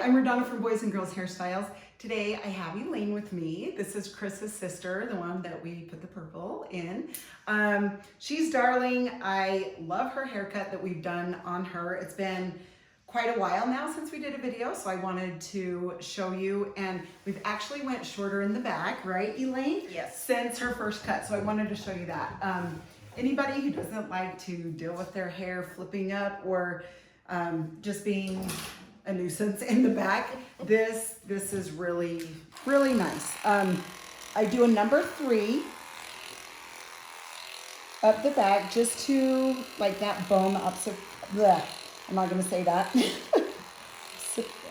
I'm RaDona from Boys and Girls Hairstyles. Today I have Elaine with me. This is Chris's sister, the one that we put the purple in. She's darling. I love her haircut that we've done on her. It's been quite a while now since we did a video, so I wanted to show you. And we've actually went shorter in the back, right, Elaine? Yes. Since her first cut, so I wanted to show you that. Anybody who doesn't like to deal with their hair flipping up or just being a nuisance in the back, this is really nice. I do a number 3 up the back just to like that bone up. So bleh, I'm not gonna say that.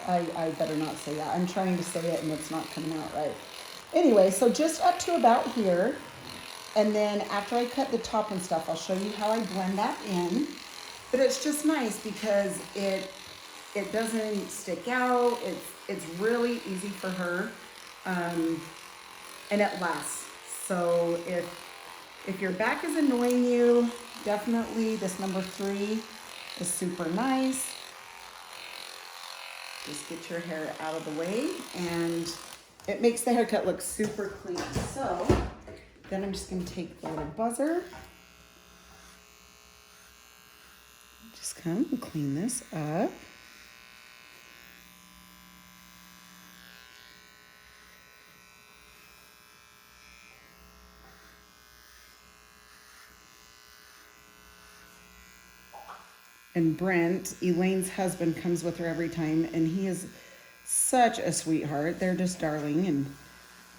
I better not say that. I'm trying to say it and it's not coming out right. Anyway, so just up to about here. And then after I cut the top and stuff, I'll show you how I blend that in. But it's just nice because it doesn't stick out. It's really easy for her, and it lasts. So if your back is annoying you, definitely this number 3 is super nice. Just get your hair out of the way, and it makes the haircut look super clean. So then I'm just gonna take the little buzzer. Just come and clean this up. And Brent, Elaine's husband, comes with her every time, and he is such a sweetheart. They're just darling,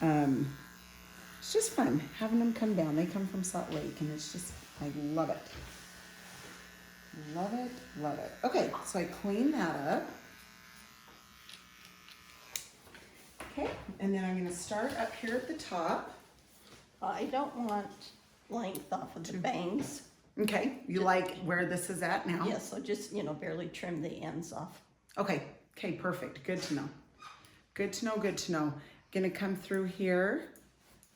and it's just fun having them come down. They come from Salt Lake, and it's just, I love it. Love it, love it. Okay, so I clean that up. Okay, and then I'm gonna start up here at the top. I don't want length off of the bangs. Okay, you like where this is at now? Yes, so just, barely trim the ends off. Okay, perfect. Good to know. Good to know, good to know. Gonna come through here,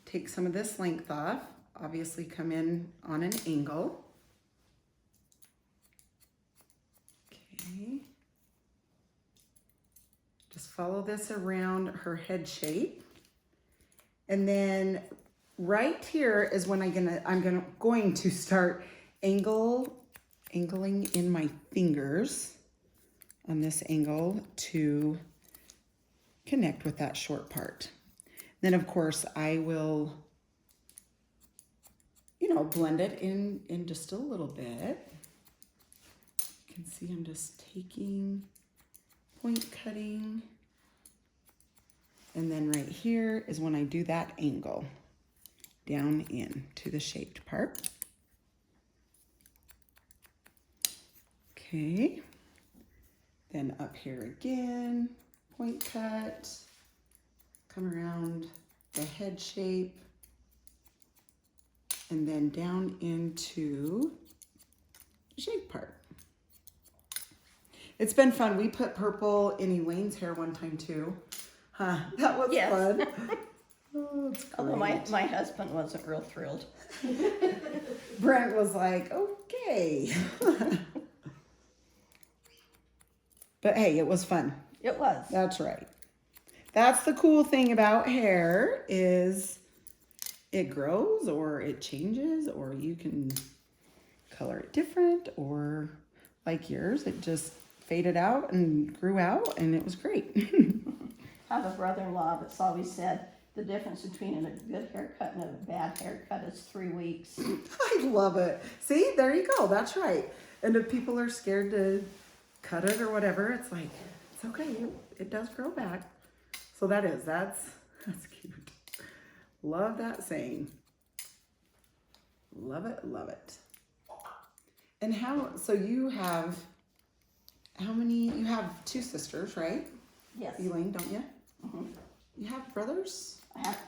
take some of this length off, obviously come in on an angle. Okay. Just follow this around her head shape. And then right here is when I'm going to start angling in my fingers on this angle to connect with that short part. Then of course I will, blend it in just a little bit. You can see I'm just taking, point cutting, and then right here is when I do that angle down in to the shaped part. Okay, then up here again, point cut, come around the head shape, and then down into the shape part. It's been fun. We put purple in Elaine's hair one time too. Huh, that was fun. Oh, it's great. Although my husband wasn't real thrilled. Brent was like, okay. But hey, it was fun. It was. That's right. That's the cool thing about hair is it grows or it changes, or you can color it different, or like yours, it just faded out and grew out and it was great. I have a brother-in-law that's always said the difference between a good haircut and a bad haircut is 3 weeks. I love it. See, there you go. That's right. And if people are scared to cut it or whatever, it's like, it's okay. It does grow back. So that's cute. Love that saying. Love it, love it. And so you have, you have 2 sisters, right? Yes. Elaine, don't you? Mm-hmm. You have brothers?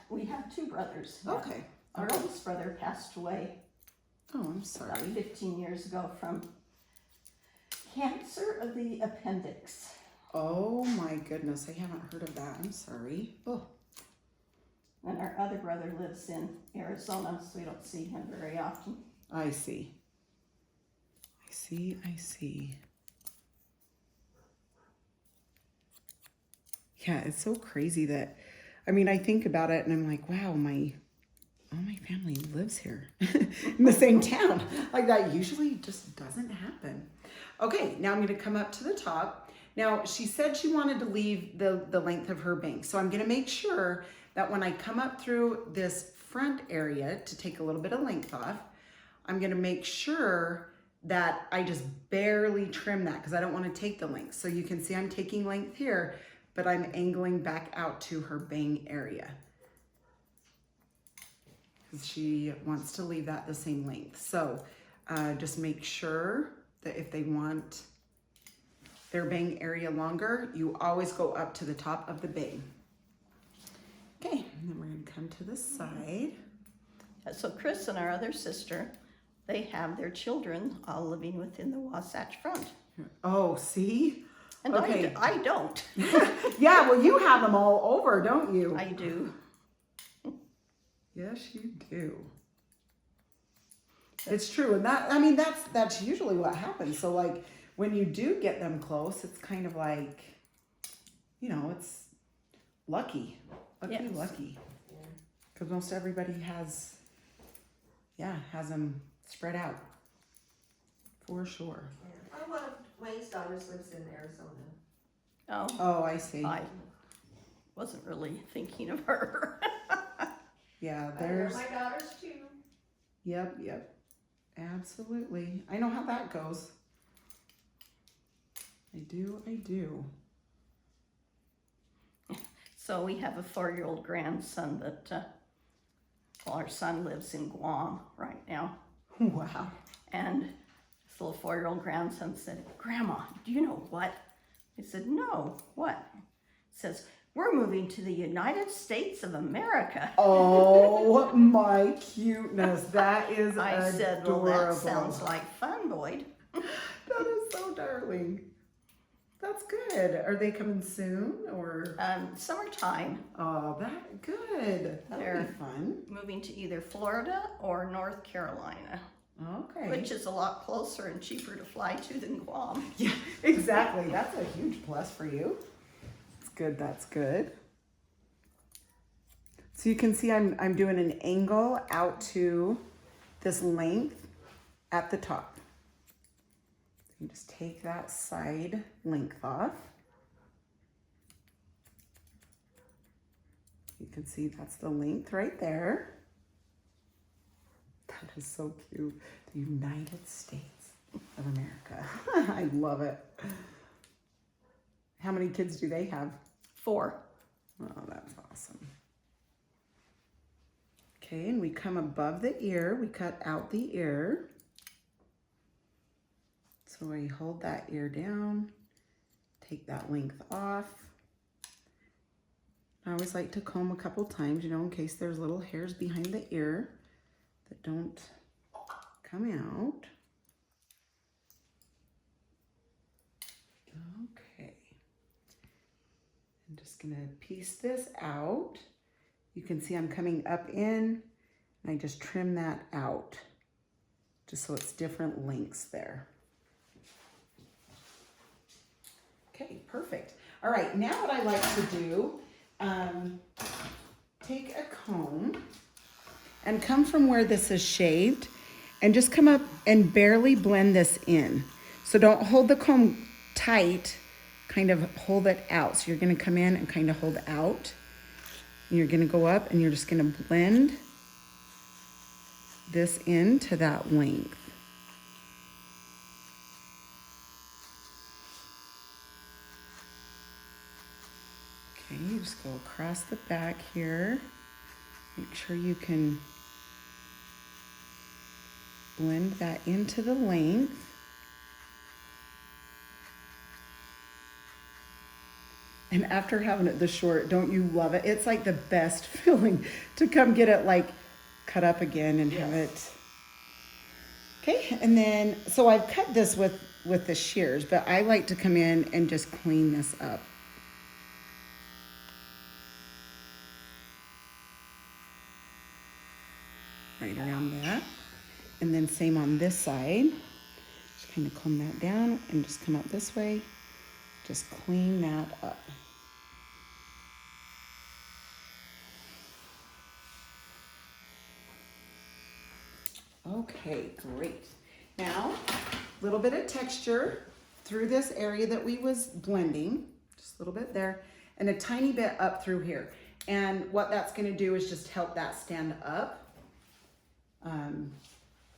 We have 2 brothers. Okay. Our oldest brother passed away Oh, I'm sorry. about 15 years ago from cancer of the appendix. Oh my goodness, I haven't heard of that. I'm sorry. Oh. And our other brother lives in Arizona, so we don't see him very often. I see. I see. Yeah, it's so crazy that, I mean, I think about it and I'm like, wow, all my family lives here in the same town. Like that usually just doesn't happen. Okay, now I'm gonna come up to the top. Now, she said she wanted to leave the length of her bangs. So I'm gonna make sure that when I come up through this front area to take a little bit of length off, I'm gonna make sure that I just barely trim that because I don't wanna take the length. So you can see I'm taking length here, but I'm angling back out to her bang area. Because she wants to leave that the same length. So just make sure that if they want their bang area longer, you always go up to the top of the bang. Okay, and then we're gonna come to the side. So Chris and our other sister, they have their children all living within the Wasatch Front. Oh, see? And okay. I don't. Yeah, well, you have them all over, don't you? I do. Yes, you do. It's true, and that, I mean, that's usually what happens. So like when you do get them close, it's kind of like, you know, it's lucky. Yes. Lucky. Because most everybody has them spread out. For sure. Yeah. One of Wayne's daughters lives in Arizona. Oh, Oh, I see. I wasn't really thinking of her. Yeah, They're there's, my daughters too. yep. Absolutely. I know how that goes. I do. So we have a 4-year-old grandson that, well, our son lives in Guam right now. Wow. And this little 4-year-old grandson said, "Grandma, do you know what?" I said, "No, what?" He says, "We're moving to the United States of America." Oh my cuteness. That is I adorable. said, "Well, that sounds like fun, Boyd." That is so darling. That's good. Are they coming soon or? Summertime, Oh, that good. That'll They're- be fun. moving to either Florida or North Carolina, Okay. which is a lot closer and cheaper to fly to than Guam. Yeah, exactly. That's a huge plus for you. That's good. So you can see I'm doing an angle out to this length at the top. You just take that side length off. You can see that's the length right there. That is so cute. The United States of America. I love it. How many kids do they have? 4. Oh, that's awesome. Okay, and we come above the ear. We cut out the ear. So we hold that ear down, take that length off. I always like to comb a couple times, you know, in case there's little hairs behind the ear that don't come out. Okay. I'm just gonna piece this out. You can see I'm coming up in, and I just trim that out, just so it's different lengths there. Okay, perfect. All right, now what I like to do, take a comb and come from where this is shaved and just come up and barely blend this in. So don't hold the comb tight, kind of hold it out. So you're gonna come in and kind of hold out. And you're gonna go up and you're just gonna blend this into that length. Okay, you just go across the back here. Make sure you can blend that into the length. And after having it this short, don't you love it? It's like the best feeling to come get it like cut up again and have it. Okay, and then, so I've cut this with the shears, but I like to come in and just clean this up. Right around that. And then same on this side. Just kind of comb that down and just come up this way. Just clean that up. Okay, great. Now, a little bit of texture through this area that we was blending, just a little bit there, and a tiny bit up through here. And what that's gonna do is just help that stand up.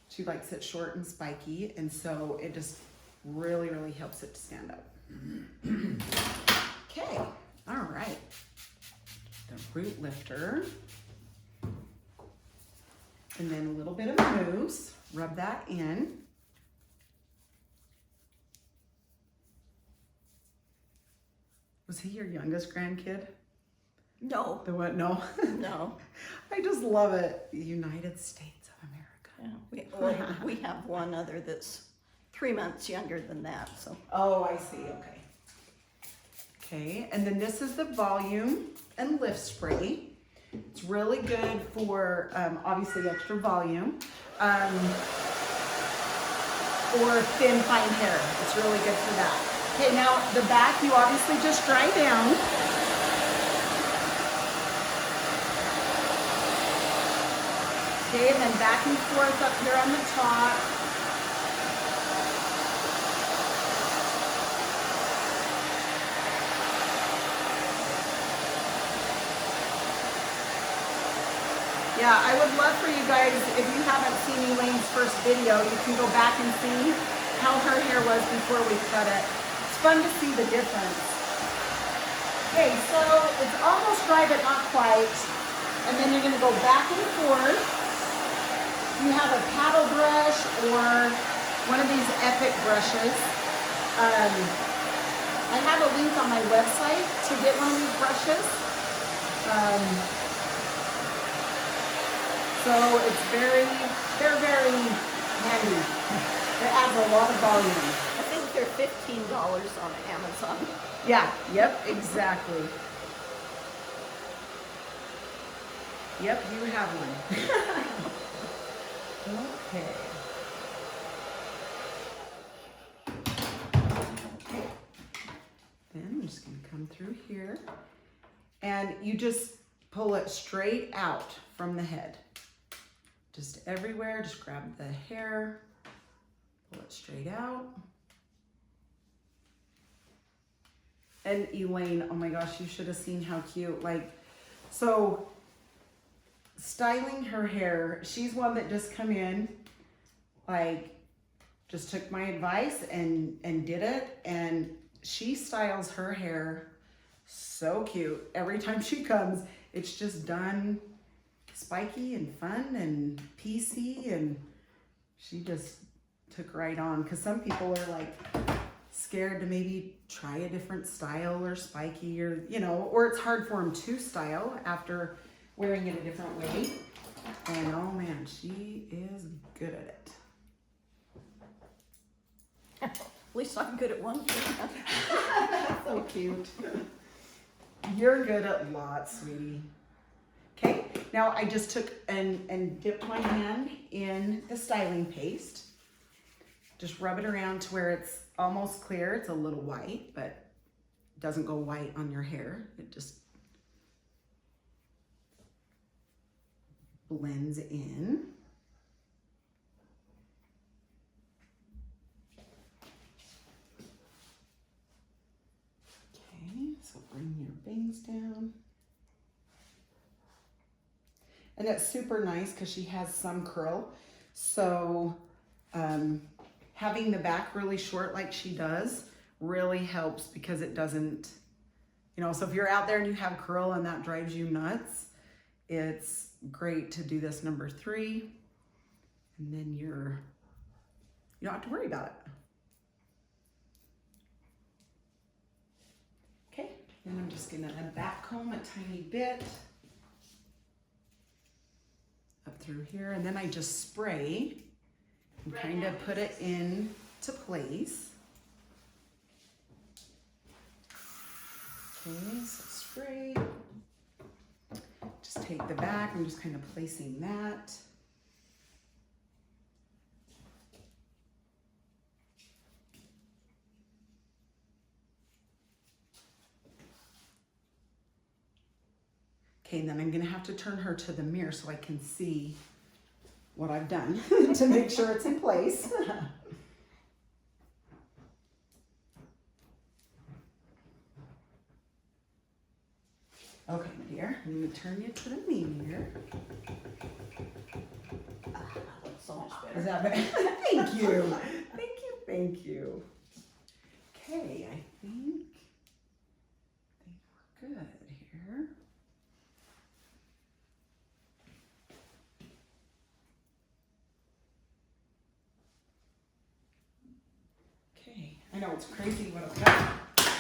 She likes it short and spiky, and so it just really, really helps it to stand up. Okay, all right. The root lifter. And then a little bit of mousse, rub that in. Was he your youngest grandkid? No, The what? No. no. I just love it. The United States of America. Yeah, we have one other that's 3 months younger than that, so. Oh, I see. Okay. Okay, and then this is the volume and lift spray. It's really good for obviously extra volume or thin, fine hair. It's really good for that. Okay, now the back you obviously just dry down. Okay, and then back and forth up here on the top. Yeah, I would love for you guys, if you haven't seen Elaine's first video, you can go back and see how her hair was before we cut it. It's fun to see the difference. Okay, so it's almost dry, but not quite. And then you're gonna go back and forth. You have a paddle brush or one of these Epic brushes. I have a link on my website to get one of these brushes. So it's they're very handy. It adds a lot of volume. I think they're $15 on Amazon. Yeah, yep, exactly. Yep, you have one. Okay. Okay. Then I'm just gonna come through here. And you just pull it straight out from the head. Just everywhere, just grab the hair, pull it straight out. And Elaine, oh my gosh, you should have seen how cute. Like, so styling her hair, she's one that just come in, like, just took my advice and did it. And she styles her hair so cute. Every time she comes, it's just done spiky and fun and PC, and she just took right on, because some people are like scared to maybe try a different style or spiky, or or it's hard for them to style after wearing it a different way. And oh man, she is good at it. At least I'm good at one thing. So cute. You're good at lots, sweetie. Okay, now I just took and dipped my hand in the styling paste. Just rub it around to where it's almost clear. It's a little white, but it doesn't go white on your hair. It just blends in. Okay, so bring your bangs down. And it's super nice because she has some curl. So having the back really short like she does really helps, because it doesn't, so if you're out there and you have curl and that drives you nuts, it's great to do this number 3. And then you don't have to worry about it. Okay, then I'm just gonna back comb a tiny bit up through here, and then I just spray and kind of put it into place. Okay, so spray. Just take the back, I'm just kind of placing that. Okay, and then I'm gonna have to turn her to the mirror so I can see what I've done to make sure it's in place. Okay, my dear, I'm going to turn you to the mirror. That looks so much better. Is that better? Thank you. Thank you. Thank you. Okay, I think we're good here. Okay, I know it's crazy what a cut.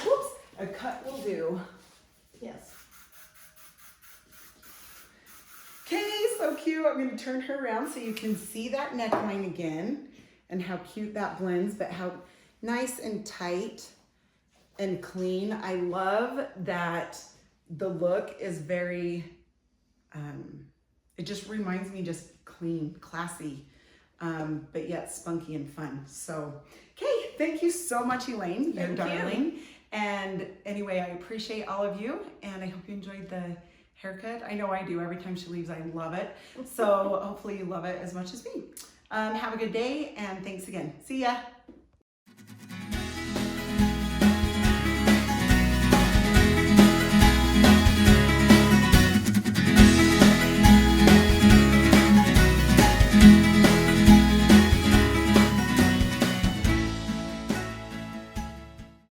Whoops, a cut will do. Yes. Okay, so cute. I'm going to turn her around so you can see that neckline again and how cute that blends, but how nice and tight and clean. I love that the look is very, it just reminds me just clean, classy, but yet spunky and fun. So, okay, thank you so much, Elaine. You're darling. And anyway, I appreciate all of you, and I hope you enjoyed the haircut. I know I do. Every time she leaves, I love it. So hopefully you love it as much as me. Have a good day, and thanks again. See ya.